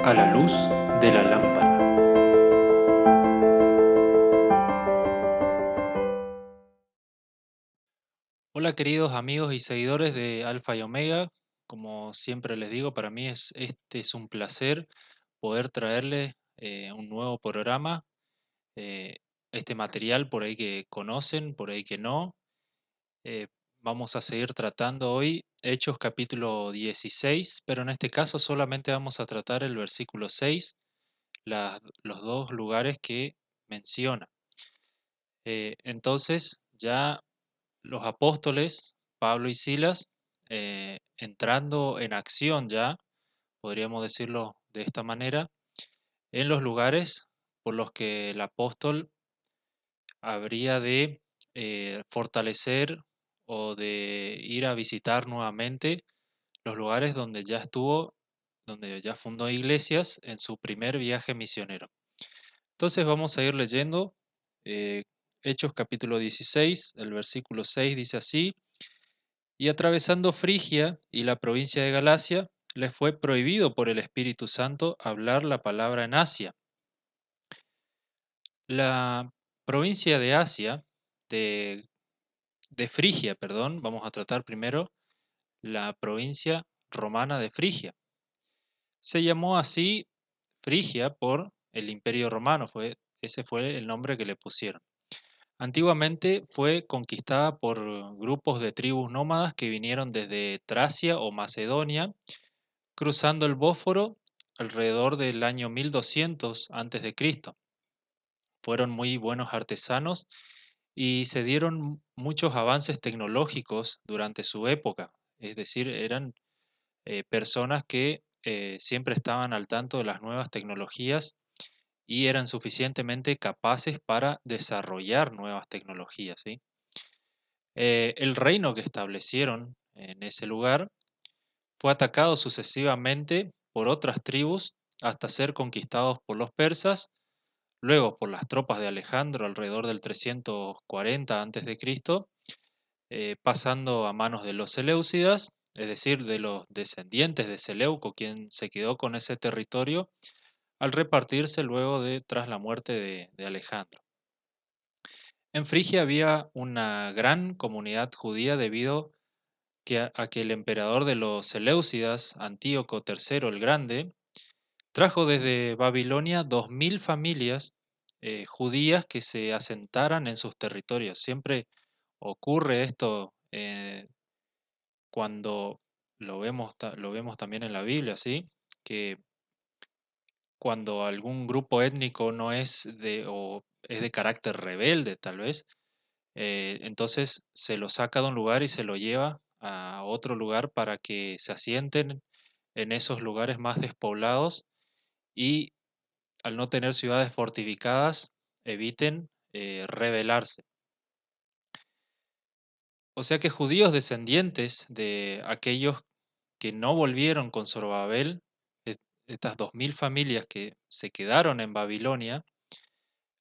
a la luz de la lámpara. Hola queridos amigos y seguidores de Alfa y Omega, como siempre les digo, para mí este es un placer poder traerles un nuevo programa, eh, este material por ahí que conocen, por ahí que no. eh, Vamos a seguir tratando hoy Hechos capítulo 16, pero en este caso solamente vamos a tratar el versículo 6, los dos lugares que menciona. Entonces ya los apóstoles, Pablo y Silas, entrando en acción ya, podríamos decirlo de esta manera, en los lugares por los que el apóstol habría de fortalecer o de ir a visitar nuevamente los lugares donde ya estuvo, donde ya fundó iglesias en su primer viaje misionero. Entonces vamos a ir leyendo eh, Hechos capítulo 16, el versículo 6 dice así: Y atravesando Frigia y la provincia de Galacia, les fue prohibido por el Espíritu Santo hablar la palabra en Asia. La provincia de Asia, de, de Frigia, perdón, vamos a tratar primero la provincia romana de Frigia. Se llamó así Frigia por el Imperio Romano, ese fue el nombre que le pusieron. Antiguamente fue conquistada por grupos de tribus nómadas que vinieron desde Tracia o Macedonia, cruzando el Bósforo alrededor del año 1200 a.C. Fueron muy buenos artesanos y se dieron muchos avances tecnológicos durante su época. Es decir, eran personas que siempre estaban al tanto de las nuevas tecnologías y eran suficientemente capaces para desarrollar nuevas tecnologías, ¿sí? El reino que establecieron en ese lugar fue atacado sucesivamente por otras tribus hasta ser conquistados por los persas, luego por las tropas de Alejandro alrededor del 340 a.C., pasando a manos de los Seleucidas, es decir, de los descendientes de Seleuco, quien se quedó con ese territorio al repartirse luego tras la muerte de Alejandro. En Frigia había una gran comunidad judía debido a que el emperador de los Seleucidas, Antíoco III el Grande, trajo desde Babilonia 2000 familias judías que se asentaran en sus territorios. Siempre ocurre esto cuando lo vemos también en la Biblia, ¿sí? Que cuando algún grupo étnico no es o es de carácter rebelde, tal vez, entonces se lo saca de un lugar y se lo lleva a otro lugar para que se asienten en esos lugares más despoblados y al no tener ciudades fortificadas eviten rebelarse. O sea que judíos descendientes de aquellos que no volvieron con Zorobabel, estas 2000 familias que se quedaron en Babilonia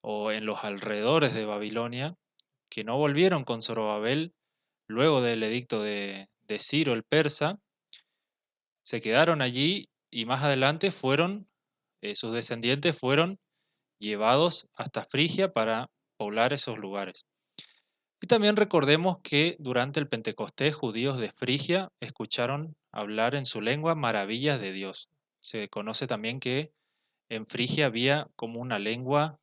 o en los alrededores de Babilonia, que no volvieron con Zorobabel luego del edicto de Ciro el persa, se quedaron allí y más adelante sus descendientes fueron llevados hasta Frigia para poblar esos lugares. Y también recordemos que durante el Pentecostés judíos de Frigia escucharon hablar en su lengua maravillas de Dios. Se conoce también que en Frigia había como una lengua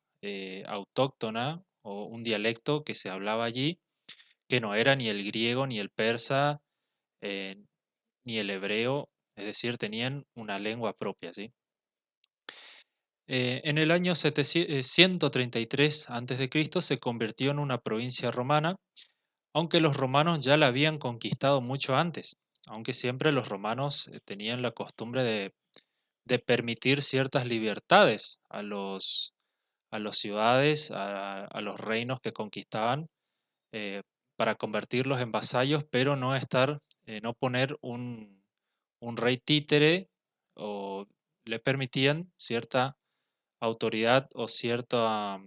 autóctona o un dialecto que se hablaba allí, que no era ni el griego ni el persa eh, ni el hebreo, es decir, tenían una lengua propia, ¿sí? En el año 133 a.C. se convirtió en una provincia romana, aunque los romanos ya la habían conquistado mucho antes, aunque siempre los romanos tenían la costumbre de permitir ciertas libertades a las ciudades, a los reinos que conquistaban, eh, para convertirlos en vasallos, pero no poner un rey títere, o le permitían cierta autoridad o cierta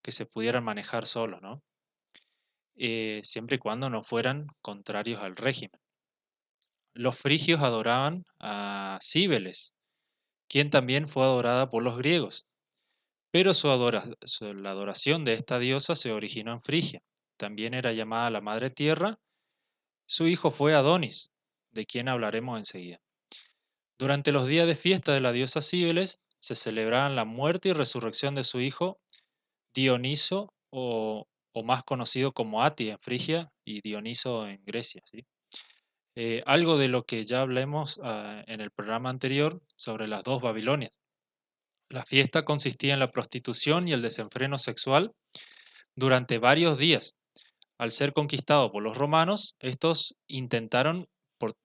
que se pudieran manejar solos, ¿no? Siempre y cuando no fueran contrarios al régimen. Los frigios adoraban a Cíbeles, quien también fue adorada por los griegos. Pero la adoración de esta diosa se originó en Frigia. También era llamada la Madre Tierra. Su hijo fue Adonis, de quien hablaremos enseguida. Durante los días de fiesta de la diosa Cíbeles se celebraban la muerte y resurrección de su hijo Dioniso, o más conocido como Ati en Frigia y Dioniso en Grecia, ¿sí? Algo de lo que ya hablamos en el programa anterior sobre las dos Babilonias. La fiesta consistía en la prostitución y el desenfreno sexual durante varios días. Al ser conquistado por los romanos, estos intentaron por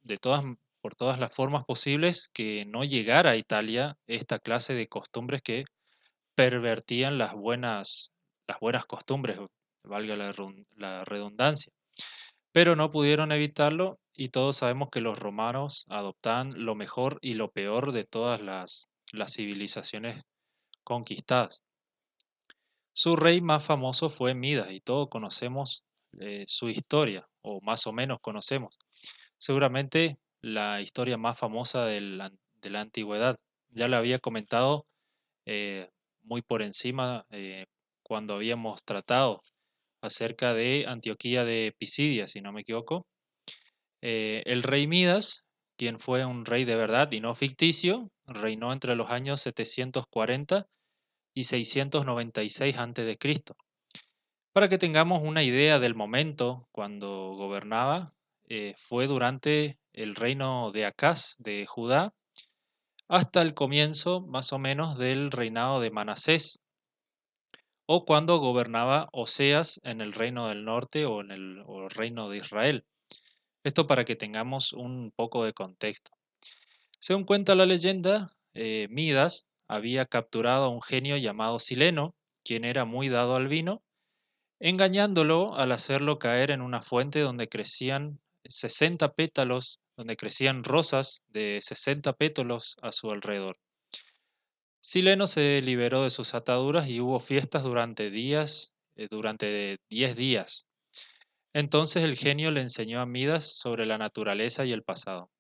todas las formas posibles que no llegara a Italia esta clase de costumbres que pervertían las buenas costumbres, valga la redundancia. Pero no pudieron evitarlo y todos sabemos que los romanos adoptaban lo mejor y lo peor de todas las civilizaciones conquistadas. Su rey más famoso fue Midas y todos conocemos su historia, o más o menos conocemos. Seguramente la historia más famosa de la antigüedad. Ya la había comentado muy por encima cuando habíamos tratado acerca de Antioquía de Pisidia, si no me equivoco. El rey Midas, quien fue un rey de verdad y no ficticio, reinó entre los años 740 y 696 a.C. Para que tengamos una idea del momento cuando gobernaba, fue durante el reino de Acaz de Judá hasta el comienzo más o menos del reinado de Manasés, o cuando gobernaba Oseas en el reino del norte o el reino de Israel. Esto para que tengamos un poco de contexto. Según cuenta la leyenda, Midas había capturado a un genio llamado Sileno, quien era muy dado al vino, engañándolo al hacerlo caer en una fuente donde crecían 60 pétalos, donde crecían rosas de 60 pétalos a su alrededor. Sileno se liberó de sus ataduras y hubo fiestas durante 10 días. Entonces el genio le enseñó a Midas sobre la naturaleza y el pasado.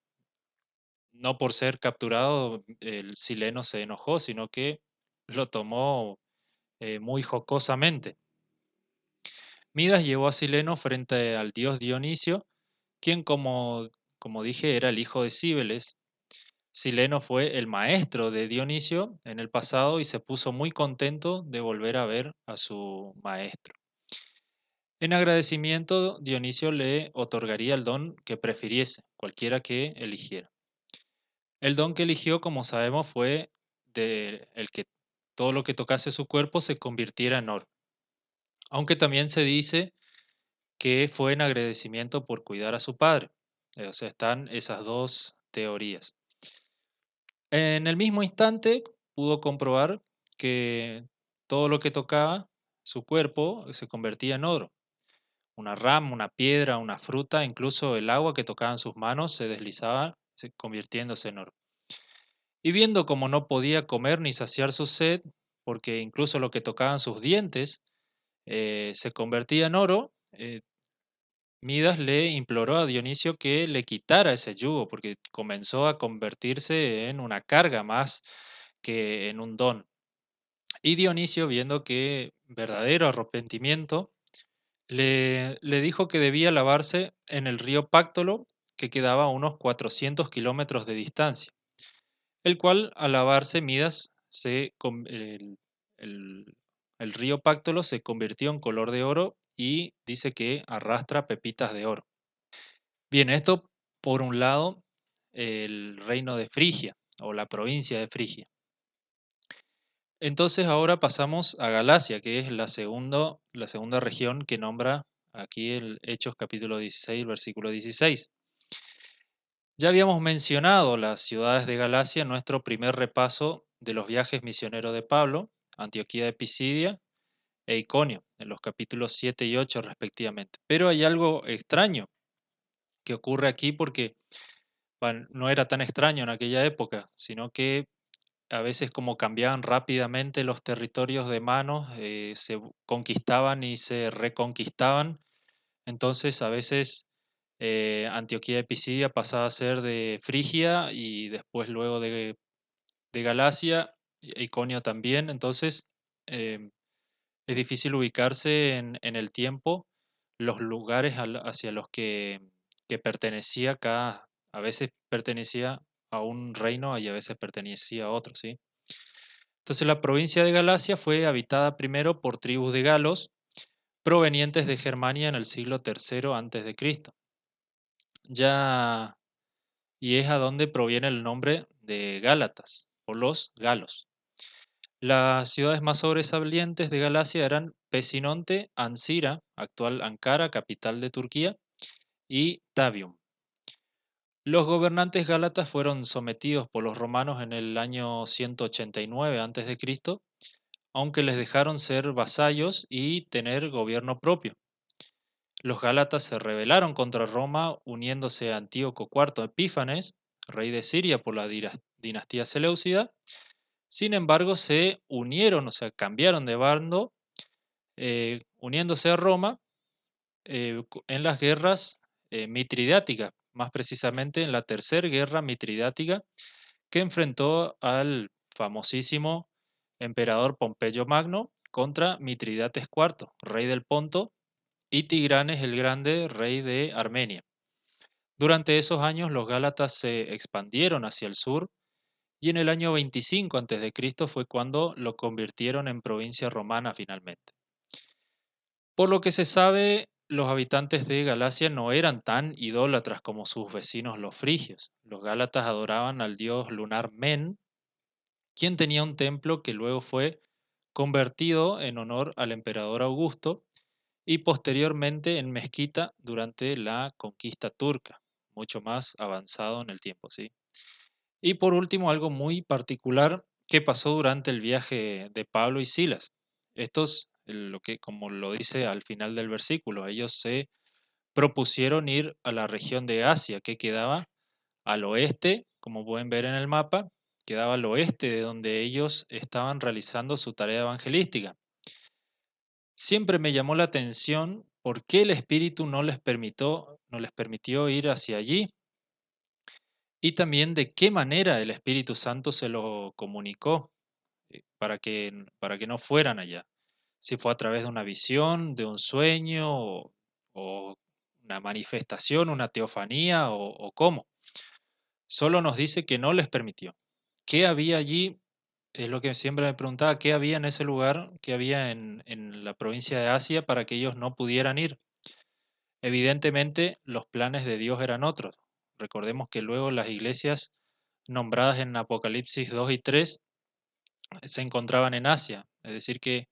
No por ser capturado el Sileno se enojó, sino que lo tomó muy jocosamente. Midas llevó a Sileno frente al dios Dionisio, quien, como dije, era el hijo de Cíbeles. Sileno fue el maestro de Dionisio en el pasado y se puso muy contento de volver a ver a su maestro. En agradecimiento, Dionisio le otorgaría el don que prefiriese, cualquiera que eligiera. El don que eligió, como sabemos, fue el que todo lo que tocase su cuerpo se convirtiera en oro. Aunque también se dice que fue en agradecimiento por cuidar a su padre. O sea, están esas dos teorías. En el mismo instante pudo comprobar que todo lo que tocaba su cuerpo se convertía en oro. Una rama, una piedra, una fruta, incluso el agua que tocaban sus manos se deslizaba convirtiéndose en oro. Y viendo como no podía comer ni saciar su sed, porque incluso lo que tocaban sus dientes se convertía en oro, Midas le imploró a Dionisio que le quitara ese yugo, porque comenzó a convertirse en una carga más que en un don. Y Dionisio, viendo que verdadero arrepentimiento, le dijo que debía lavarse en el río Páctolo, que quedaba a unos 400 kilómetros de distancia, el cual al lavarse Midas, el- el río Páctolo se convirtió en color de oro y dice que arrastra pepitas de oro. Bien, esto por un lado, el reino de Frigia o la provincia de Frigia. Entonces ahora pasamos a Galacia, que es la segunda región que nombra aquí el Hechos capítulo 16, versículo 16. Ya habíamos mencionado las ciudades de Galacia en nuestro primer repaso de los viajes misioneros de Pablo, Antioquía de Pisidia e Iconio, en los capítulos 7 y 8 respectivamente. Pero hay algo extraño que ocurre aquí porque bueno, no era tan extraño en aquella época, sino que a veces como cambiaban rápidamente los territorios de manos, se conquistaban y se reconquistaban, entonces a veces Antioquía de Pisidia pasaba a ser de Frigia y después luego de Galacia, Iconio también, entonces em, es difícil ubicarse en el tiempo los lugares hacia los que pertenecía cada, a veces pertenecía a un reino y a veces pertenecía a otro, ¿sí? Entonces la provincia de Galacia fue habitada primero por tribus de galos provenientes de Germania en el siglo III antes de Cristo. Ya, y es a donde proviene el nombre de Gálatas, o los galos. Las ciudades más sobresalientes de Galacia eran Pesinonte, Ancira, actual Ankara, capital de Turquía, y Tavium. Los gobernantes gálatas fueron sometidos por los romanos en el año 189 a.C., aunque les dejaron ser vasallos y tener gobierno propio. Los gálatas se rebelaron contra Roma uniéndose a Antíoco IV Epífanes, rey de Siria por la dinastía Seleucida. Sin embargo, se unieron, o sea, cambiaron de bando, uniéndose a Roma en las guerras mitridáticas, más precisamente en la Tercera Guerra Mitridática, que enfrentó al famosísimo emperador Pompeyo Magno contra Mitridates IV, rey del Ponto, y Tigranes el Grande, rey de Armenia. Durante esos años los gálatas se expandieron hacia el sur y en el año 25 a.C. fue cuando lo convirtieron en provincia romana finalmente. Por lo que se sabe, los habitantes de Galacia no eran tan idólatras como sus vecinos los frigios. Los gálatas adoraban al dios lunar Men, quien tenía un templo que luego fue convertido en honor al emperador Augusto y posteriormente en mezquita durante la conquista turca, mucho más avanzado en el tiempo, ¿sí? Y por último, algo muy particular que pasó durante el viaje de Pablo y Silas. Estos, lo que, como lo dice al final del versículo, ellos se propusieron ir a la región de Asia, que quedaba al oeste, como pueden ver en el mapa, quedaba al oeste de donde ellos estaban realizando su tarea evangelística. Siempre me llamó la atención por qué el Espíritu no les permitió ir hacia allí y también de qué manera el Espíritu Santo se lo comunicó para que no fueran allá. Si fue a través de una visión, de un sueño o una manifestación, una teofanía o cómo. Solo nos dice que no les permitió. ¿Qué había allí? Es lo que siempre me preguntaba, ¿qué había en ese lugar, qué había en la provincia de Asia para que ellos no pudieran ir? Evidentemente, los planes de Dios eran otros. Recordemos que luego las iglesias nombradas en Apocalipsis 2 y 3 se encontraban en Asia, es decir, que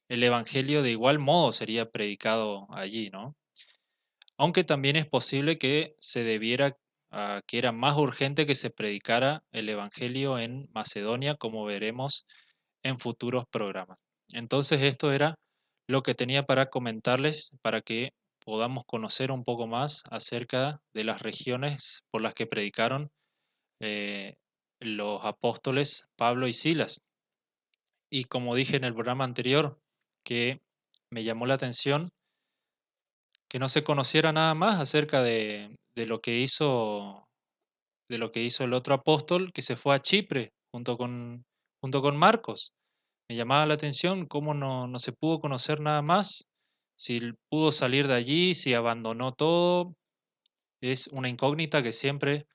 el Evangelio de igual modo sería predicado allí, ¿no? Aunque también es posible que se debiera a que era más urgente que se predicara el Evangelio en Macedonia, como veremos en futuros programas. Entonces esto era lo que tenía para comentarles para que podamos conocer un poco más acerca de las regiones por las que predicaron eh, los apóstoles Pablo y Silas. Y como dije en el programa anterior, que me llamó la atención que no se conociera nada más acerca de lo que hizo el otro apóstol que se fue a Chipre junto con Marcos. Me llamaba la atención cómo no se pudo conocer nada más, si pudo salir de allí, si abandonó todo, es una incógnita que siempre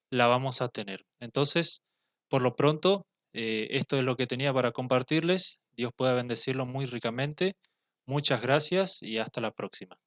la vamos a tener. Entonces, por lo pronto, esto es lo que tenía para compartirles. Dios pueda bendecirlo muy ricamente. Muchas gracias y hasta la próxima.